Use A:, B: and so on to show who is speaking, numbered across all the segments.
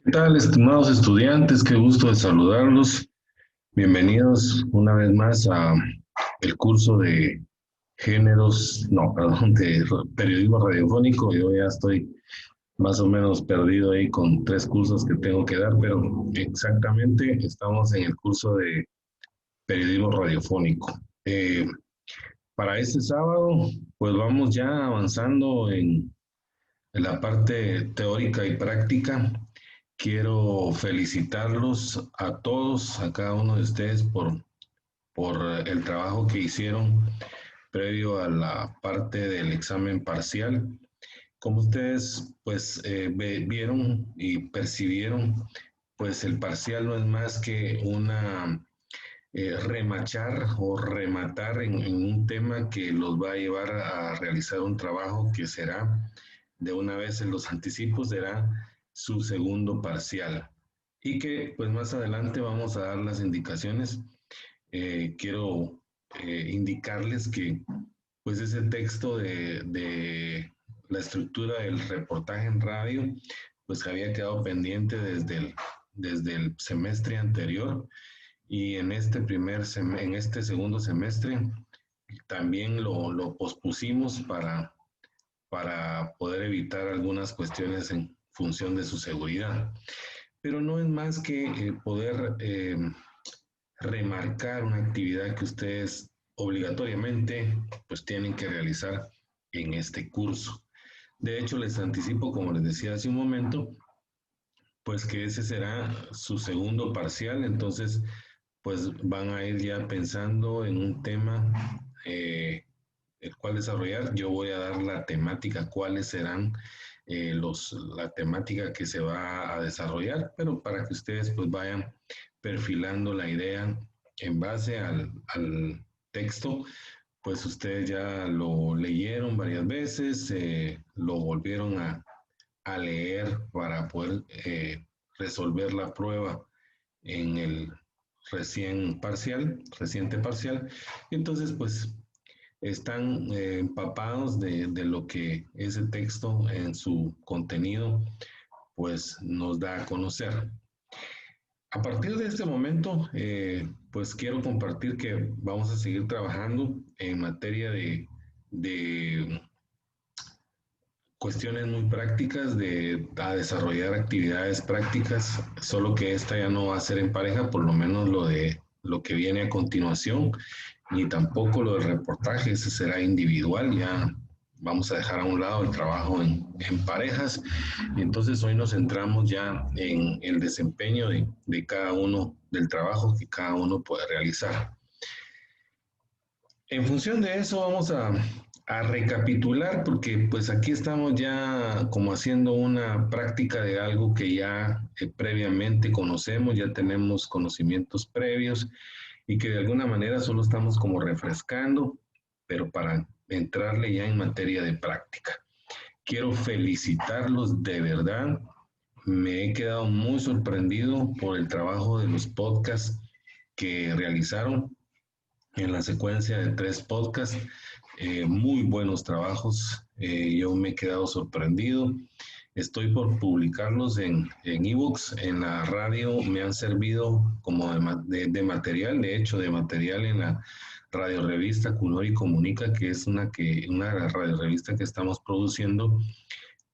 A: ¿Qué tal, estimados estudiantes? Qué gusto de saludarlos. Bienvenidos una vez más a el curso de géneros, no, perdón, de periodismo radiofónico. Yo ya estoy más o menos perdido ahí con tres cursos que tengo que dar, pero exactamente estamos en el curso de periodismo radiofónico. Para este sábado, pues vamos ya avanzando en la parte teórica y práctica. Quiero felicitarlos a todos, a cada uno de ustedes por el trabajo que hicieron previo a la parte del examen parcial. Como ustedes pues vieron y percibieron, pues el parcial no es más que una remachar o rematar en un tema que los va a llevar a realizar un trabajo que será, de una vez en los anticipos, será su segundo parcial. Y que pues más adelante vamos a dar las indicaciones. Quiero indicarles que pues ese texto de la estructura del reportaje en radio, pues había quedado pendiente desde el semestre anterior y en este en este segundo semestre también lo pospusimos para poder evitar algunas cuestiones en función de su seguridad. Pero no es más que poder remarcar una actividad que ustedes obligatoriamente pues tienen que realizar en este curso. De hecho, les anticipo, como les decía hace un momento, pues que ese será su segundo parcial, entonces pues van a ir ya pensando en un tema el cual desarrollar. Yo voy a dar la temática, cuáles serán la temática que se va a desarrollar, pero para que ustedes pues vayan perfilando la idea en base al texto, pues ustedes ya lo leyeron varias veces, lo volvieron a leer para poder resolver la prueba en el reciente parcial. Entonces, pues están empapados de lo que ese texto en su contenido pues nos da a conocer. A partir de este momento, pues quiero compartir que vamos a seguir trabajando en materia de cuestiones muy prácticas, a desarrollar actividades prácticas, solo que esta ya no va a ser en pareja, por lo menos lo que viene a continuación, ni tampoco lo del reportaje, ese será individual, ya vamos a dejar a un lado el trabajo en parejas. Entonces hoy nos centramos ya en el desempeño de cada uno, del trabajo que cada uno puede realizar. En función de eso vamos a recapitular porque pues aquí estamos ya como haciendo una práctica de algo que ya previamente conocemos, ya tenemos conocimientos previos y que de alguna manera solo estamos como refrescando, pero para entrarle ya en materia de práctica. Quiero felicitarlos de verdad. Me he quedado muy sorprendido por el trabajo de los podcasts que realizaron en la secuencia de tres podcasts. Muy buenos trabajos. Yo me he quedado sorprendido. Estoy por publicarlos en ebooks. En la radio me han servido como de material, de hecho, de material en la radio revista Cunori Comunica, que es una radio revista que estamos produciendo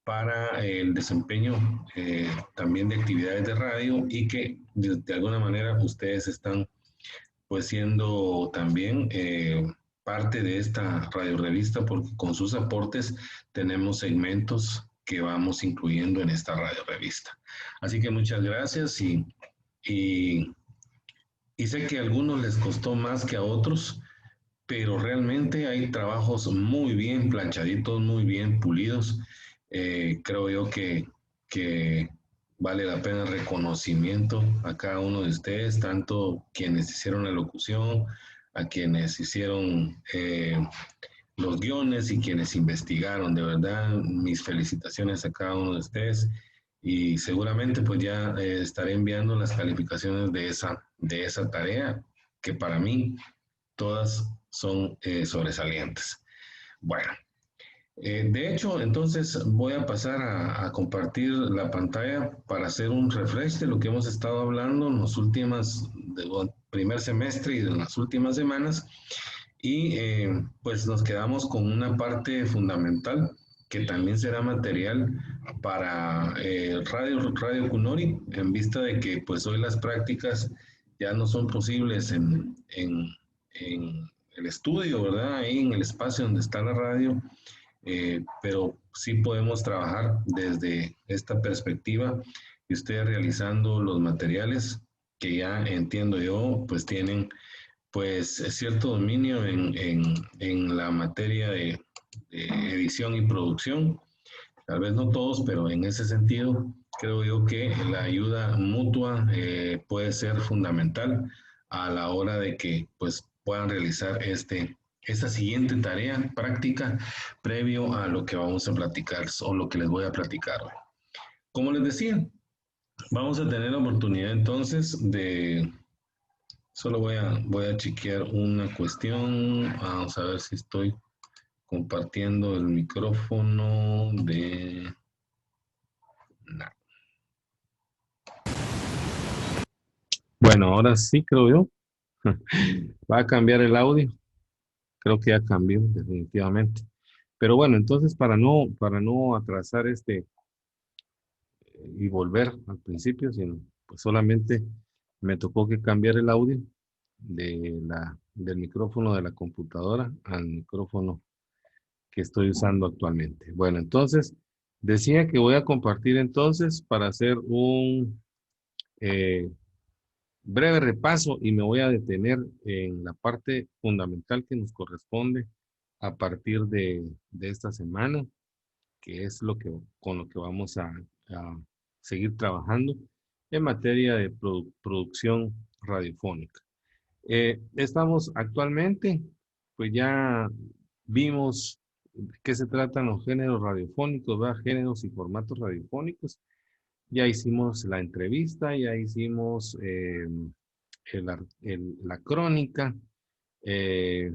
A: para el desempeño también de actividades de radio y que de alguna manera ustedes están pues siendo también parte de esta radio revista porque con sus aportes tenemos segmentos que vamos incluyendo en esta radio revista. Así que muchas gracias y, y sé que a algunos les costó más que a otros, pero realmente hay trabajos muy bien planchaditos, muy bien pulidos. Creo yo que vale la pena el reconocimiento a cada uno de ustedes, tanto quienes hicieron la locución, a quienes hicieron los guiones y quienes investigaron. De verdad, mis felicitaciones a cada uno de ustedes y seguramente pues ya estaré enviando las calificaciones de esa tarea que para mí todas son sobresalientes. Bueno, De hecho, entonces voy a pasar a compartir la pantalla para hacer un refresh de lo que hemos estado hablando en los últimas, del primer semestre y de las últimas semanas. Y pues nos quedamos con una parte fundamental que también será material para Radio Cunori, en vista de que pues hoy las prácticas ya no son posibles en el estudio, ¿verdad? Ahí en el espacio donde está la radio, pero sí podemos trabajar desde esta perspectiva y ustedes realizando los materiales que ya entiendo yo, pues tienen pues cierto dominio en la materia de edición y producción. Tal vez no todos, pero en ese sentido creo yo que la ayuda mutua puede ser fundamental a la hora de que pues puedan realizar esta siguiente tarea práctica previo a lo que vamos a platicar o lo que les voy a platicar hoy. Como les decía, vamos a tener la oportunidad entonces de. Solo voy a chequear una cuestión. Vamos a ver si estoy compartiendo el micrófono de. No. Bueno, ahora sí creo yo. Va a cambiar el audio. Creo que ya cambió definitivamente. Pero bueno, entonces para no atrasar y volver al principio, sino pues solamente me tocó que cambiar el audio del micrófono de la computadora al micrófono que estoy usando actualmente. Bueno, entonces decía que voy a compartir entonces para hacer un eh, breve repaso y me voy a detener en la parte fundamental que nos corresponde a partir de esta semana, que es con lo que vamos a seguir trabajando en materia de producción radiofónica. Estamos actualmente, pues ya vimos de qué se tratan los géneros radiofónicos, ¿verdad? Géneros y formatos radiofónicos. Ya hicimos la entrevista, ya hicimos la crónica, eh,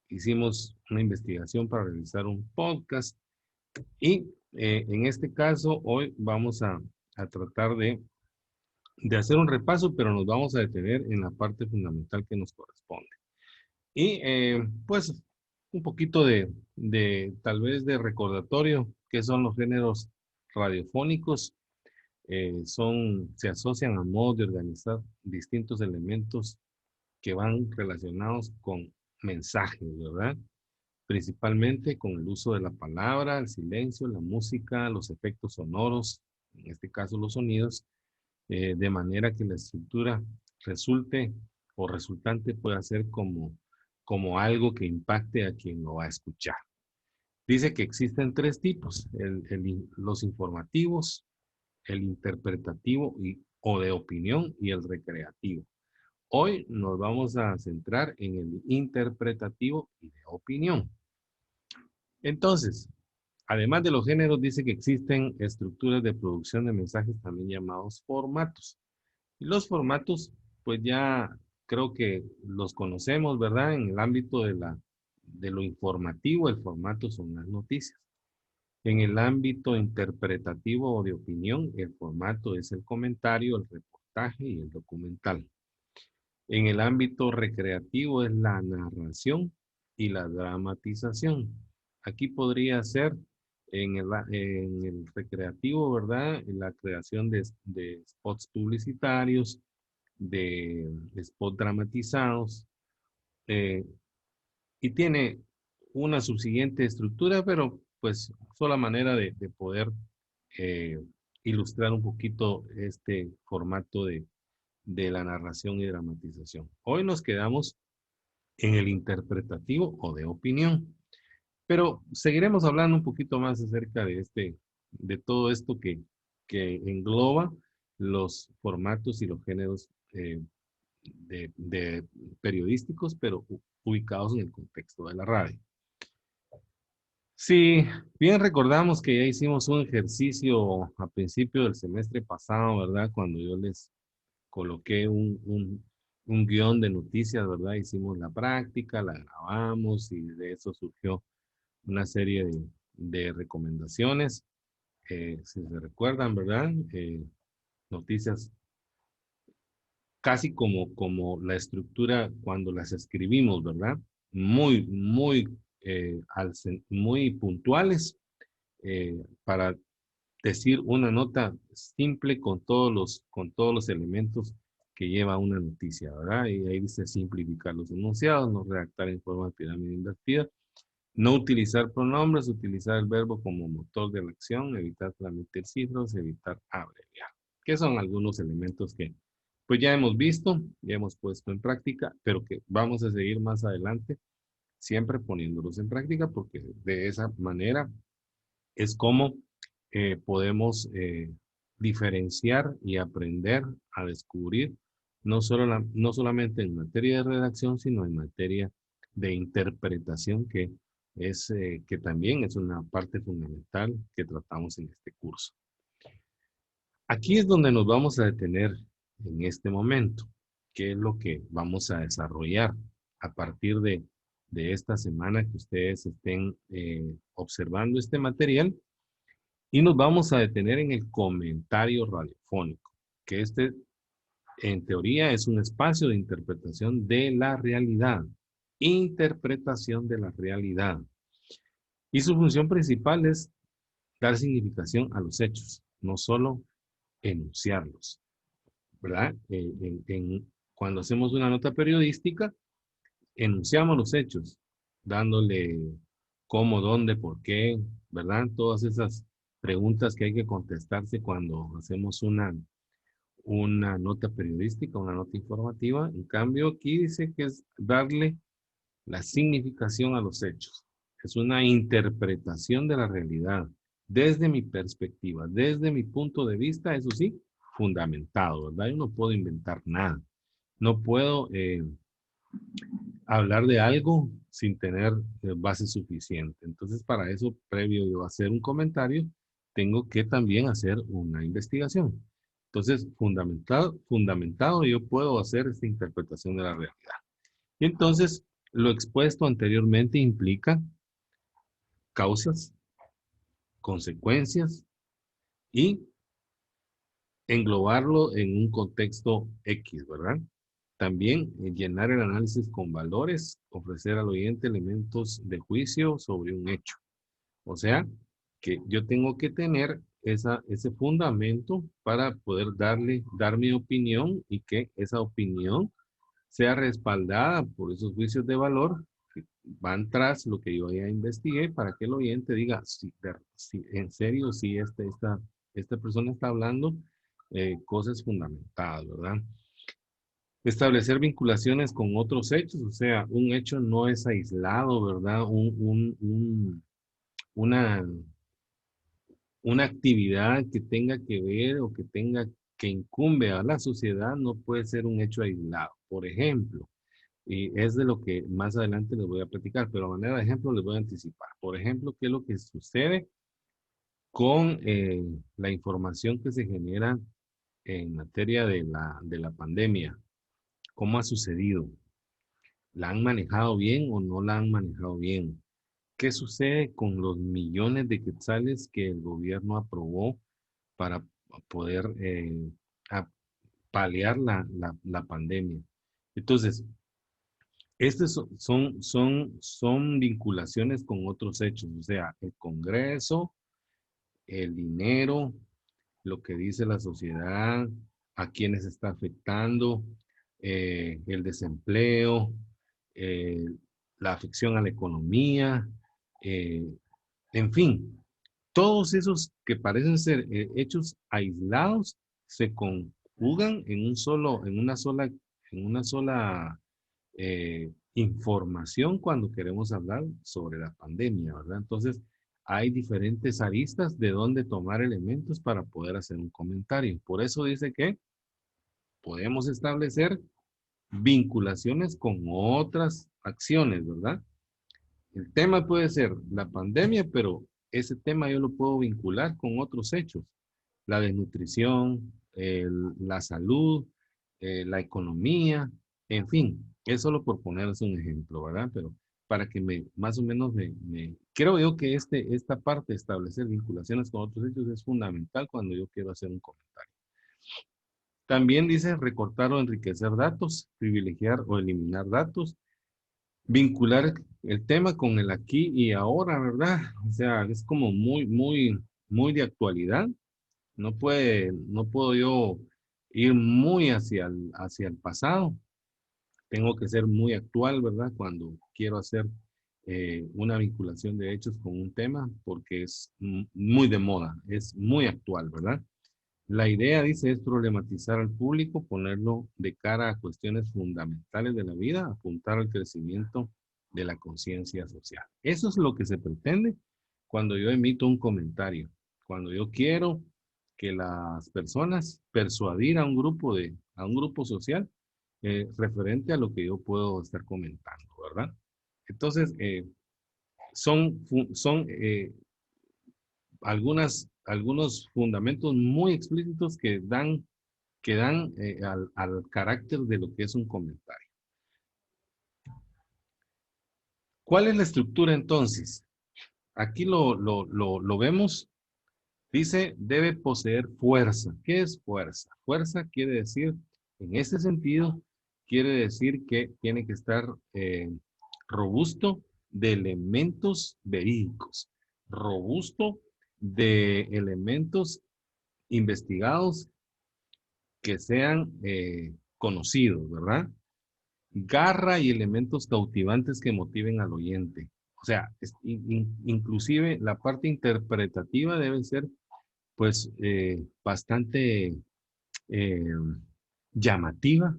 A: hicimos una investigación para realizar un podcast y en este caso hoy vamos a tratar de hacer un repaso, pero nos vamos a detener en la parte fundamental que nos corresponde. Y pues un poquito de tal vez de recordatorio, qué son los géneros radiofónicos. Se asocian a modos de organizar distintos elementos que van relacionados con mensajes, ¿verdad? Principalmente con el uso de la palabra, el silencio, la música, los efectos sonoros, en este caso los sonidos, de manera que la estructura resulte o resultante pueda ser como algo que impacte a quien lo va a escuchar. Dice que existen tres tipos, los informativos, el interpretativo o de opinión y el recreativo. Hoy nos vamos a centrar en el interpretativo y de opinión. Entonces, además de los géneros, dice que existen estructuras de producción de mensajes también llamados formatos. Y los formatos, pues ya creo que los conocemos, ¿verdad? En el ámbito de lo informativo, el formato son las noticias. En el ámbito interpretativo o de opinión, el formato es el comentario, el reportaje y el documental. En el ámbito recreativo es la narración y la dramatización. Aquí podría ser en el recreativo, ¿verdad? En la creación de spots publicitarios, de spots dramatizados, eh, y tiene una subsiguiente estructura, pero pues sola manera de poder eh, ilustrar un poquito este formato de la narración y dramatización. Hoy nos quedamos en el interpretativo o de opinión, pero seguiremos hablando un poquito más acerca de todo esto que engloba los formatos y los géneros de periodísticos, pero ubicados en el contexto de la radio. Sí, bien recordamos que ya hicimos un ejercicio a principio del semestre pasado, ¿verdad? Cuando yo les coloqué un guión de noticias, ¿verdad? Hicimos la práctica, la grabamos y de eso surgió una serie de recomendaciones, si se recuerdan, ¿verdad? Noticias casi como la estructura cuando las escribimos, ¿verdad? Muy, muy puntuales para decir una nota simple con todos los elementos que lleva una noticia, ¿verdad? Y ahí dice simplificar los enunciados, no redactar en forma de pirámide invertida, no utilizar pronombres, utilizar el verbo como motor de la acción, evitar transmitir cifras, evitar abreviar. Que son algunos elementos que pues ya hemos visto, ya hemos puesto en práctica, pero que vamos a seguir más adelante, siempre poniéndolos en práctica, porque de esa manera es como podemos diferenciar y aprender a descubrir, no solamente en materia de redacción, sino en materia de interpretación, que también es una parte fundamental que tratamos en este curso. Aquí es donde nos vamos a detener en este momento, que es lo que vamos a desarrollar a partir de esta semana que ustedes estén observando este material. Y nos vamos a detener en el comentario radiofónico, que en teoría es un espacio de interpretación de la realidad. Interpretación de la realidad. Y su función principal es dar significación a los hechos, no solo enunciarlos, ¿verdad? Cuando hacemos una nota periodística, enunciamos los hechos, dándole cómo, dónde, por qué, ¿verdad? Todas esas preguntas que hay que contestarse cuando hacemos una nota periodística, una nota informativa. En cambio, aquí dice que es darle la significación a los hechos. Es una interpretación de la realidad desde mi perspectiva, desde mi punto de vista, eso sí, fundamentado, ¿verdad? Yo no puedo inventar nada. No puedo hablar de algo sin tener base suficiente. Entonces, para eso, previo yo hacer un comentario, tengo que también hacer una investigación. Entonces, fundamentado, yo puedo hacer esta interpretación de la realidad. Y entonces, lo expuesto anteriormente implica causas, consecuencias y englobarlo en un contexto X, ¿verdad? También llenar el análisis con valores, ofrecer al oyente elementos de juicio sobre un hecho. O sea, que yo tengo que tener ese fundamento para poder dar mi opinión y que esa opinión sea respaldada por esos juicios de valor que van tras lo que yo ya investigué para que el oyente diga, si en serio, si esta persona está hablando cosas fundamentadas, ¿verdad? Establecer vinculaciones con otros hechos, o sea, un hecho no es aislado, ¿verdad? Una, una actividad que tenga que ver o que incumbe a la sociedad no puede ser un hecho aislado. Por ejemplo, y es de lo que más adelante les voy a platicar, pero a manera de ejemplo les voy a anticipar. Por ejemplo, ¿qué es lo que sucede con la información que se genera en materia de la pandemia? ¿Cómo ha sucedido? ¿La han manejado bien o no la han manejado bien? ¿Qué sucede con los millones de quetzales que el gobierno aprobó para poder paliar la pandemia? Entonces, estas son vinculaciones con otros hechos, o sea, el Congreso, el dinero, lo que dice la sociedad, a quienes está afectando, el desempleo, eh, la afección a la economía, eh, en fin, todos esos que parecen ser hechos aislados se conjugan en una sola información cuando queremos hablar sobre la pandemia, ¿verdad? Entonces, hay diferentes aristas de dónde tomar elementos para poder hacer un comentario. Por eso dice que podemos establecer vinculaciones con otras acciones, ¿verdad? El tema puede ser la pandemia, pero ese tema yo lo puedo vincular con otros hechos. La desnutrición, la salud, la economía, en fin, es solo por ponerles un ejemplo, ¿verdad? Pero para que más o menos
B: creo yo que esta parte de establecer vinculaciones con otros hechos es fundamental cuando yo quiero hacer un comentario. También dice recortar o enriquecer datos, privilegiar o eliminar datos, vincular el tema con el aquí y ahora, ¿verdad? O sea, es como muy de actualidad. No puedo yo ir muy hacia el pasado. Tengo que ser muy actual, ¿verdad? Cuando quiero hacer una vinculación de hechos con un tema, porque es muy de moda, es muy actual, ¿verdad? La idea, dice, es problematizar al público, ponerlo de cara a cuestiones fundamentales de la vida, apuntar al crecimiento de la conciencia social. Eso es lo que se pretende cuando yo emito un comentario, cuando yo quiero que las personas persuadir a un grupo social referente a lo que yo puedo estar comentando, ¿verdad? Entonces, son algunos fundamentos muy explícitos que dan al carácter de lo que es un comentario. ¿Cuál es la estructura entonces? Aquí lo vemos. Dice, debe poseer fuerza. ¿Qué es fuerza? Fuerza quiere decir, en este sentido, quiere decir que tiene que estar robusto de elementos verídicos, robusto de elementos investigados que sean conocidos, ¿verdad? Garra y elementos cautivantes que motiven al oyente. O sea, inclusive la parte interpretativa debe ser pues bastante eh, llamativa,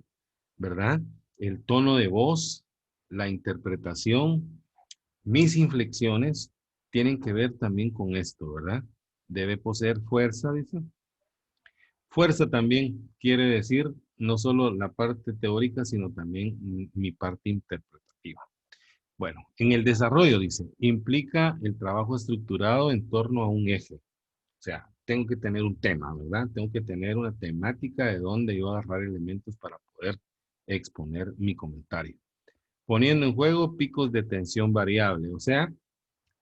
B: ¿verdad? El tono de voz, la interpretación, mis inflexiones tienen que ver también con esto, ¿verdad? Debe poseer fuerza, dice. Fuerza también quiere decir no solo la parte teórica, sino también mi parte interpretativa. Bueno, en el desarrollo, dice, implica el trabajo estructurado en torno a un eje. O sea, tengo que tener un tema, ¿verdad? Tengo que tener una temática de donde yo agarrar elementos para poder exponer mi comentario. Poniendo en juego picos de tensión variable, o sea,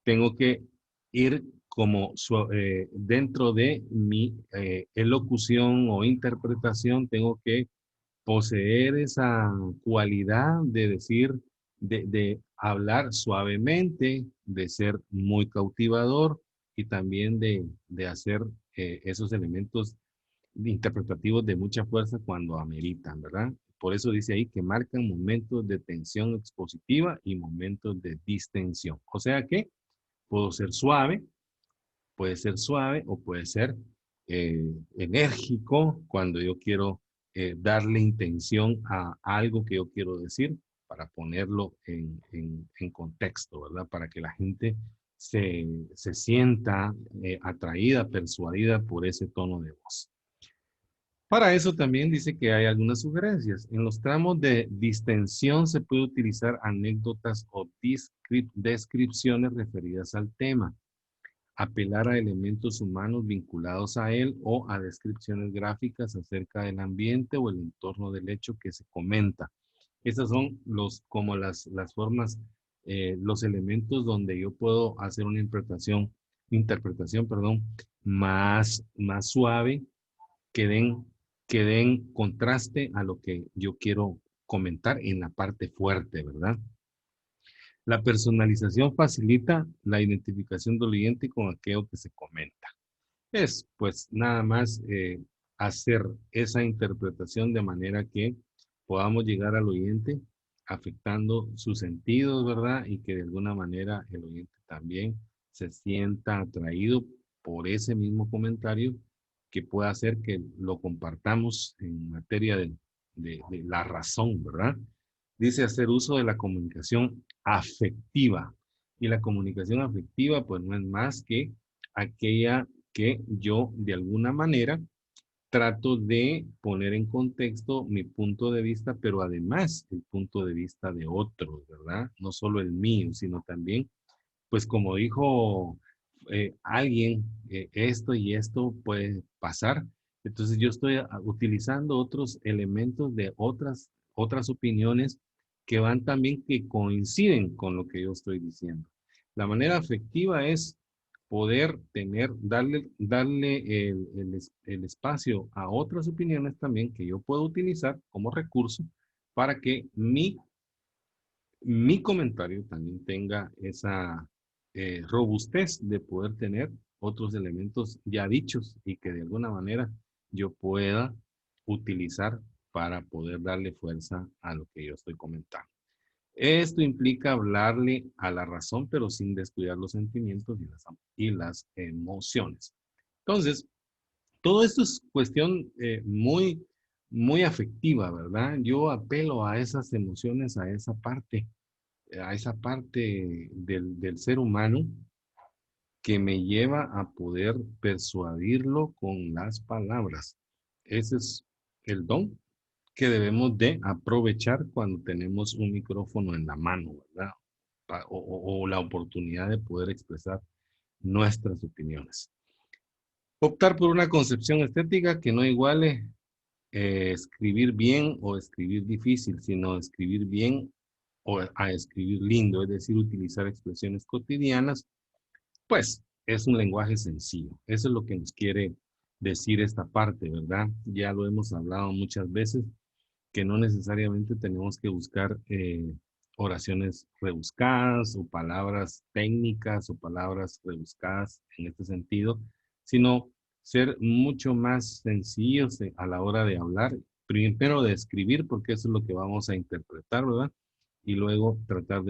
B: tengo que ir como dentro de mi elocución o interpretación, tengo que poseer esa cualidad de decir, de hablar suavemente, de ser muy cautivador y también de hacer esos elementos interpretativos de mucha fuerza cuando ameritan, ¿verdad? Por eso dice ahí que marcan momentos de tensión expositiva y momentos de distensión. O sea que puedo ser suave, puede ser suave o puede ser enérgico cuando yo quiero darle intención a algo que yo quiero decir para ponerlo en contexto, ¿verdad? Para que la gente se sienta atraída, persuadida por ese tono de voz. Para eso también dice que hay algunas sugerencias. En los tramos de distensión se puede utilizar anécdotas o descripciones referidas al tema, apelar a elementos humanos vinculados a él o a descripciones gráficas acerca del ambiente o el entorno del hecho que se comenta. Esas son como las formas, los elementos donde yo puedo hacer una interpretación, perdón, más suave, que den, que den contraste a lo que yo quiero comentar en la parte fuerte, ¿verdad? La personalización facilita la identificación del oyente con aquello que se comenta. Es pues nada más hacer esa interpretación de manera que podamos llegar al oyente afectando sus sentidos, ¿verdad? Y que de alguna manera el oyente también se sienta atraído por ese mismo comentario que pueda hacer que lo compartamos en materia de la razón, ¿verdad? Dice hacer uso de la comunicación afectiva. Y la comunicación afectiva, pues no es más que aquella que yo de alguna manera trato de poner en contexto mi punto de vista, pero además el punto de vista de otros, ¿verdad? No solo el mío, sino también, pues como dijo alguien, esto y esto puede pasar. Entonces yo estoy utilizando otros elementos de otras opiniones que van también que coinciden con lo que yo estoy diciendo. La manera afectiva es poder darle el espacio a otras opiniones también que yo puedo utilizar como recurso para que mi comentario también tenga esa robustez de poder tener otros elementos ya dichos y que de alguna manera yo pueda utilizar para poder darle fuerza a lo que yo estoy comentando. Esto implica hablarle a la razón, pero sin descuidar los sentimientos y las emociones. Entonces, todo esto es cuestión muy afectiva, ¿verdad? Yo apelo a esas emociones, a esa parte del ser humano que me lleva a poder persuadirlo con las palabras. Ese es el don que debemos de aprovechar cuando tenemos un micrófono en la mano, ¿verdad? O la oportunidad de poder expresar nuestras opiniones. Optar por una concepción estética que no iguale escribir bien o escribir difícil, sino escribir bien o a escribir lindo, es decir, utilizar expresiones cotidianas, pues es un lenguaje sencillo. Eso es lo que nos quiere decir esta parte, ¿verdad? Ya lo hemos hablado muchas veces, que no necesariamente tenemos que buscar oraciones rebuscadas o palabras técnicas o palabras rebuscadas en este sentido, sino ser mucho más sencillos a la hora de hablar, primero de escribir, porque eso es lo que vamos a interpretar, ¿verdad? Y luego tratar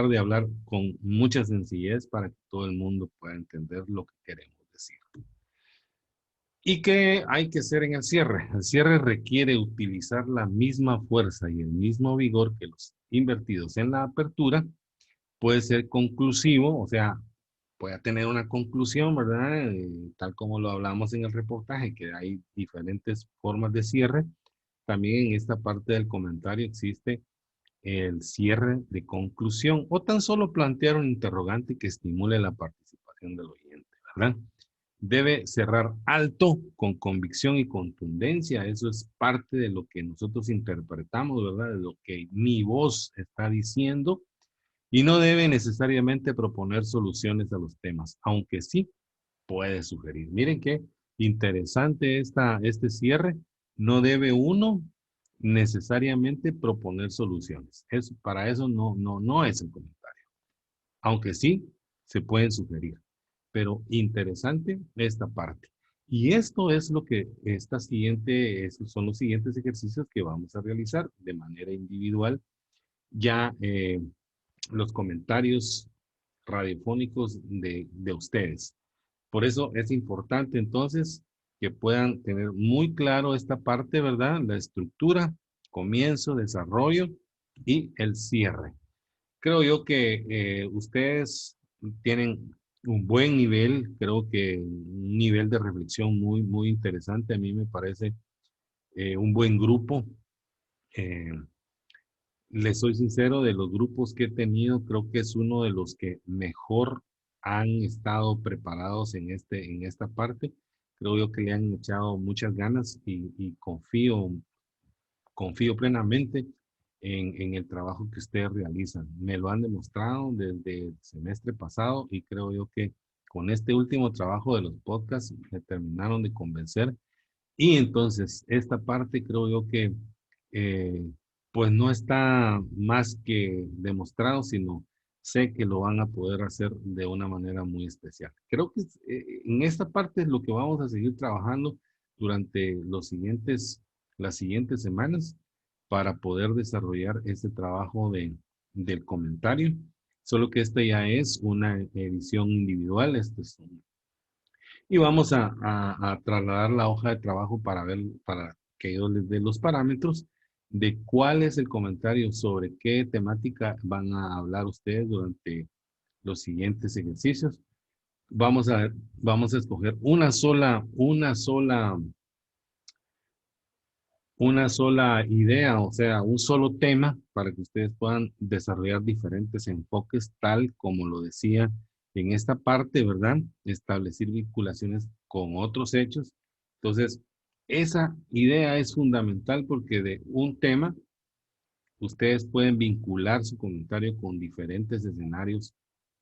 B: de hablar con mucha sencillez para que todo el mundo pueda entender lo que queremos decir. ¿Y qué hay que hacer en el cierre? El cierre requiere utilizar la misma fuerza y el mismo vigor que los invertidos en la apertura. Puede ser conclusivo, o sea, puede tener una conclusión, ¿verdad? Tal como lo hablamos en el reportaje, que hay diferentes formas de cierre. También en esta parte del comentario existe el cierre de conclusión o tan solo plantear un interrogante que estimule la participación del oyente, ¿verdad? Debe cerrar alto, con convicción y contundencia. Eso es parte de lo que nosotros interpretamos, ¿verdad? De lo que mi voz está diciendo. Y no debe necesariamente proponer soluciones a los temas, aunque sí puede sugerir. Miren qué interesante este cierre. No debe uno necesariamente proponer soluciones. Para eso no es el comentario. Aunque sí se pueden sugerir. Pero interesante esta parte. Y esto es lo que estos son los siguientes ejercicios que vamos a realizar de manera individual. Ya los comentarios radiofónicos de ustedes. Por eso es importante entonces que puedan tener muy claro esta parte, ¿verdad? La estructura, comienzo, desarrollo y el cierre. Creo yo que ustedes tienen un buen nivel, creo que un nivel de reflexión muy interesante. A mí me parece un buen grupo. Eh, Les soy sincero, de los grupos que he tenido, creo que es uno de los que mejor han estado preparados en esta parte. Creo yo que le han echado muchas ganas y confío plenamente en el trabajo que ustedes realizan. Me lo han demostrado desde el semestre pasado y creo yo que con este último trabajo de los podcasts me terminaron de convencer. Y entonces, esta parte creo yo que eh, pues no está más que demostrado, sino sé que lo van a poder hacer de una manera muy especial. Creo que en esta parte es lo que vamos a seguir trabajando durante las siguientes semanas para poder desarrollar este trabajo del comentario. Solo que esta ya es una edición individual, y vamos a trasladar la hoja de trabajo para que yo les dé los parámetros de cuál es el comentario sobre qué temática van a hablar ustedes durante los siguientes ejercicios. Vamos a escoger una sola idea, o sea, un solo tema para que ustedes puedan desarrollar diferentes enfoques, tal como lo decía en esta parte, ¿verdad? Establecer vinculaciones con otros hechos. Entonces, esa idea es fundamental porque de un tema ustedes pueden vincular su comentario con diferentes escenarios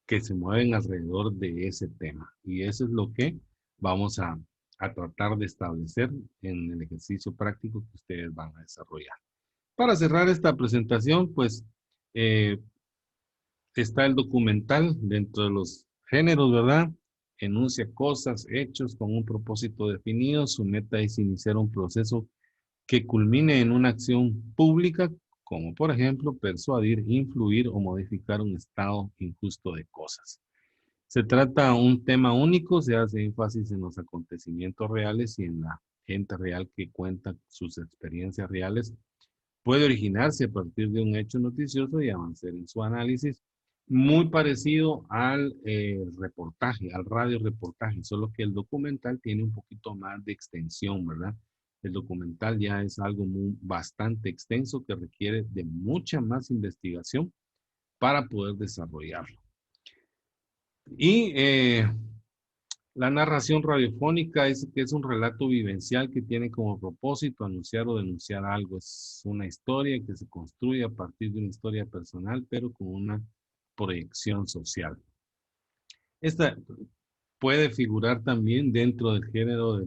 B: que se mueven alrededor de ese tema. Y eso es lo que vamos a tratar de establecer en el ejercicio práctico que ustedes van a desarrollar. Para cerrar esta presentación, pues eh, está el documental dentro de los géneros, ¿verdad? Enuncia cosas, hechos con un propósito definido. Su meta es iniciar un proceso que culmine en una acción pública, como por ejemplo persuadir, influir o modificar un estado injusto de cosas. Se trata de un tema único, se hace énfasis en los acontecimientos reales y en la gente real que cuenta sus experiencias reales. Puede originarse a partir de un hecho noticioso y avanzar en su análisis, muy parecido al reportaje, al radio reportaje, solo que el documental tiene un poquito más de extensión, ¿verdad? El documental ya es algo bastante extenso que requiere de mucha más investigación para poder desarrollarlo. Y la narración radiofónica es que es un relato vivencial que tiene como propósito anunciar o denunciar algo. Es una historia que se construye a partir de una historia personal, pero con una proyección social. Esta puede figurar también dentro del género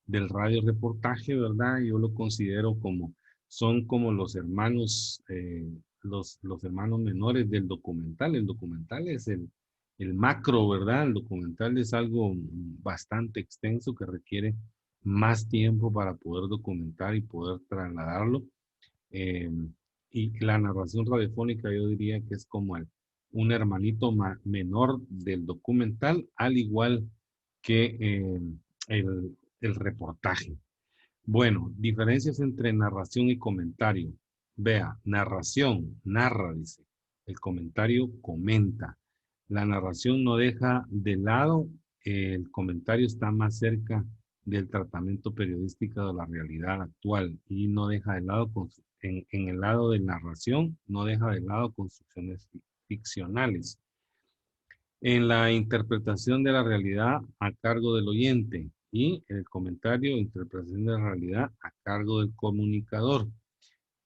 B: del radio reportaje, ¿verdad? Yo lo considero como, son como los hermanos menores del documental. El documental es el macro, ¿verdad? El documental es algo bastante extenso que requiere más tiempo para poder documentar y poder trasladarlo. Eh, y la narración radiofónica yo diría que es como un hermanito menor del documental, al igual que el reportaje. Bueno, diferencias entre narración y comentario. Vea, narración, narra, dice. El comentario comenta. La narración no deja de lado, el comentario está más cerca del tratamiento periodístico de la realidad actual y no deja de lado, en el lado de narración, no deja de lado construcciones ficcionales. En la interpretación de la realidad a cargo del oyente y el comentario, interpretación de la realidad a cargo del comunicador.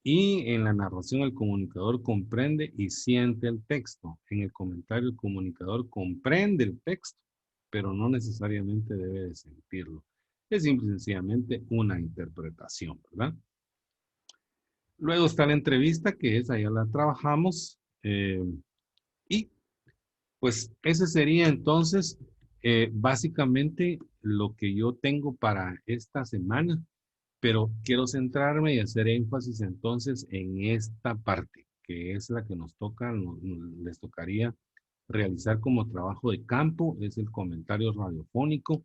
B: Y en la narración el comunicador comprende y siente el texto. En el comentario el comunicador comprende el texto, pero no necesariamente debe de sentirlo. Es simple y sencillamente una interpretación, ¿verdad? Luego está la entrevista, que esa ya la trabajamos. Y pues ese sería entonces básicamente lo que yo tengo para esta semana, pero quiero centrarme y hacer énfasis entonces en esta parte, que es la que nos toca, les tocaría realizar como trabajo de campo, es el comentario radiofónico,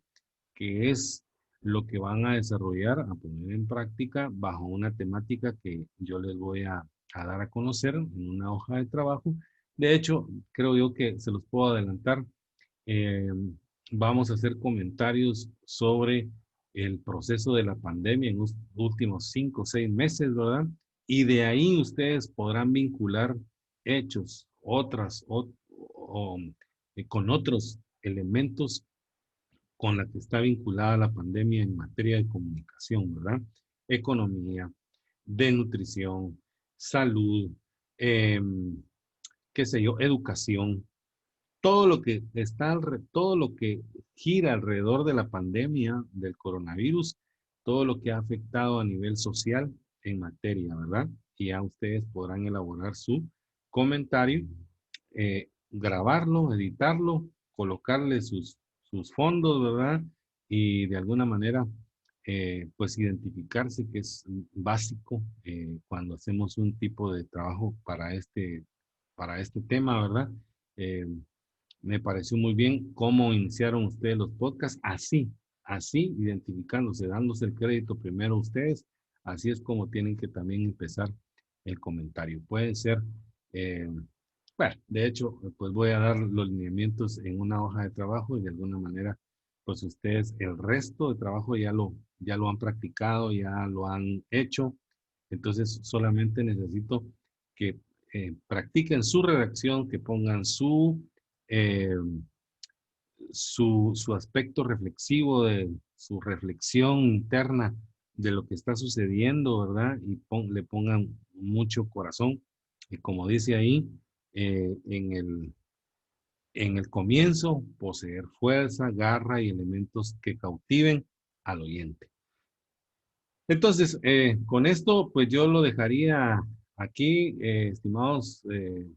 B: que es lo que van a desarrollar, a poner en práctica bajo una temática que yo les voy a dar a conocer en una hoja de trabajo. De hecho, creo yo que se los puedo adelantar. eh, Vamos a hacer comentarios sobre el proceso de la pandemia en los últimos 5 o 6 meses, ¿verdad? Y de ahí ustedes podrán vincular hechos, con otros elementos con la que está vinculada la pandemia en materia de comunicación, ¿verdad? Economía, de nutrición, salud, eh, qué sé yo, educación, todo lo que todo lo que gira alrededor de la pandemia del coronavirus, todo lo que ha afectado a nivel social en materia, ¿verdad? Y ya ustedes podrán elaborar su comentario, grabarlo, editarlo, colocarle sus fondos, ¿verdad? Y de alguna manera, pues identificarse que es básico cuando hacemos un tipo de trabajo para este tema, ¿verdad? Eh, Me pareció muy bien cómo iniciaron ustedes los podcasts, así, identificándose, dándose el crédito primero a ustedes, así es como tienen que también empezar el comentario. Pueden ser, eh, bueno, de hecho, pues voy a dar los lineamientos en una hoja de trabajo y de alguna manera, pues ustedes el resto de trabajo ya lo han practicado, ya lo han hecho, entonces solamente necesito que practiquen su redacción, que pongan eh, su aspecto reflexivo, de su reflexión interna de lo que está sucediendo, ¿verdad? Y le pongan mucho corazón Y como dice ahí, en el comienzo, poseer fuerza, garra y elementos que cautiven al oyente. Entonces, con esto, pues yo lo dejaría aquí, estimados eh,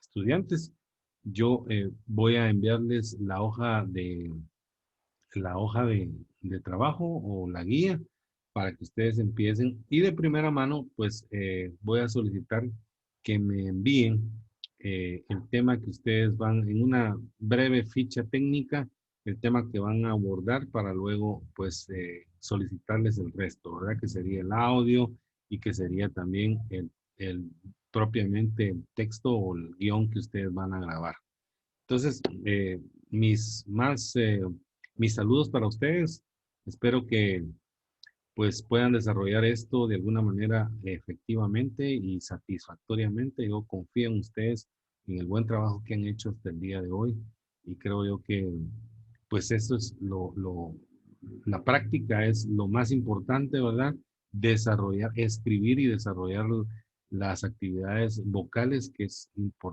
B: estudiantes. Yo voy a enviarles la hoja de trabajo o la guía para que ustedes empiecen. Y de primera mano, pues voy a solicitar que me envíen el tema que ustedes van en una breve ficha técnica, el tema que van a abordar para luego, pues, solicitarles el resto, ¿verdad? Que sería el audio y que sería también el propiamente el texto o el guión que ustedes van a grabar. Entonces, mis saludos para ustedes. Espero que pues puedan desarrollar esto de alguna manera efectivamente y satisfactoriamente. Yo confío en ustedes, en el buen trabajo que han hecho hasta el día de hoy y creo yo que pues eso es la práctica es lo más importante, ¿verdad? Desarrollar, escribir y desarrollar las actividades vocales, que es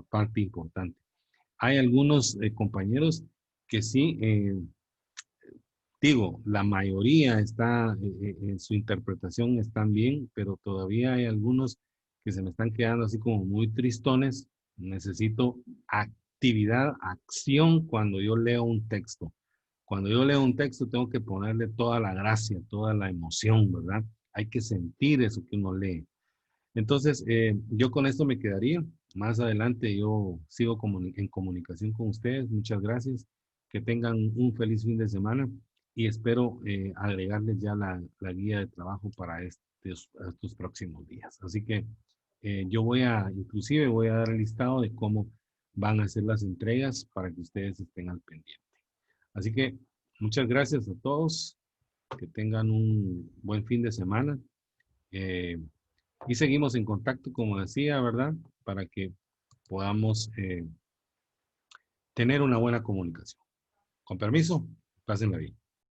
B: parte importante. Hay algunos compañeros que sí, digo, la mayoría está en su interpretación están bien, pero todavía hay algunos que se me están quedando así como muy tristones. Necesito actividad, acción cuando yo leo un texto. Cuando yo leo un texto tengo que ponerle toda la gracia, toda la emoción, ¿verdad? Hay que sentir eso que uno lee. Entonces, yo con esto me quedaría. Más adelante yo sigo en comunicación con ustedes. Muchas gracias. Que tengan un feliz fin de semana y espero agregarles ya la guía de trabajo para estos próximos días. Así que inclusive voy a dar el listado de cómo van a ser las entregas para que ustedes estén al pendiente. Así que muchas gracias a todos. Que tengan un buen fin de semana. Eh, y seguimos en contacto, como decía, ¿verdad? Para que podamos tener una buena comunicación. Con permiso, pásenla bien.